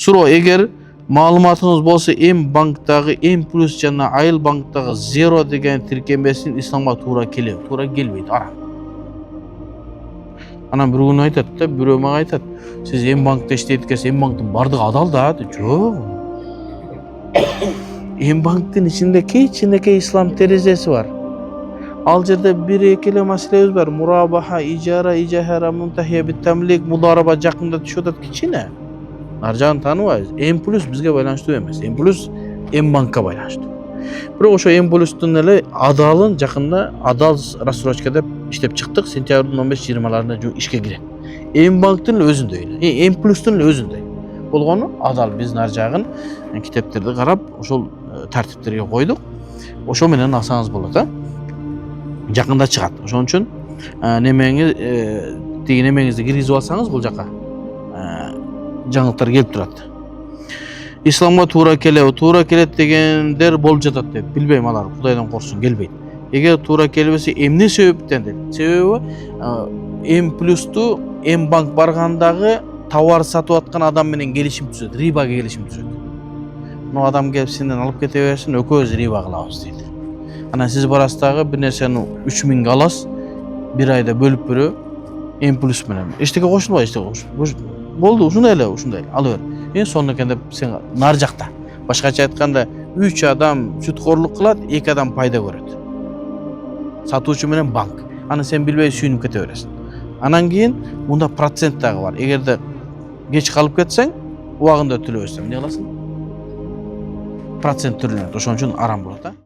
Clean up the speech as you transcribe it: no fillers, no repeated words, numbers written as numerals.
Суроо, эгер маалыматыңыз болсо, М-банктагы М плюс жана Айыл банктагы Zero деген тиркемесин исламга туура келеби? Туура келбейт, арам. Анан бир күнү айтат да, бирөө мага айтат, сиз М-банкта иштейт экенсиз, М-банктын бардыгы адал да, дейт. Жок. М-банктын ичинде кичинекей ислам терезеси бар. Ал жерде бир-эки эле маселебиз бар. Мурабаха, ижара, ижахара, мунтахия бит тамлик, мудараба жакында түшүп атат кичине. Ар жагын тааныбайбыз. М плюс бизге байланыштуу эмес. М плюс М-банкка байланыштуу. Бирок ошо М плюстун эле адалын жакында адал рассрочка деп иштеп чыктык. Сентябрдын 15-20-ларында ишке кирет. М-банктын эле өзүндөй эле. М плюстун эле өзүндөй. Болгону адал биздин ар жагын китептерди карап, ошол тартиптерге койдук. Ошо менен алсаңыз болот, а? Жакында чыгат. Ошон үчүн немеңиз тиги немеңизди киргизип алсаңыз бул жака жаңылыктар келип турат. Исламга туура келет дегендер болуп жатат деп. Билбейм, алар Кудайдан корксун, келбейт. Эгер туура келбесе, эмне себептен деп. Себеби М плюсту М банк баргандагы товар сатып аткан адам менен келишим түзөт, рибага келишим түзөт. Но адам келип сенден алып кете берсин, экөөбүз riba кылабыз дейт. Анан сиз барасыз дагы бир нерсени 3000 аласыз, бир айда бөлүп берүү М плюс менен. Эчтеке кошулбайт, болду, ушундай эле, ала бер. Эң сонун экен деп сен нар жакта. Башкача айтканда, 3 адам сүткорлук кылат, 2 адам пайда көрөт. Сатуучу менен банк. Аны сен билбей сүйүнүп кете бересиң. Анан кийин мында процент дагы бар. Эгерде кеч калып кетсең, убагында төлөбөсөң, эмне кыласың? Процент төлөнөт. Ошон үчүн арам болот, а?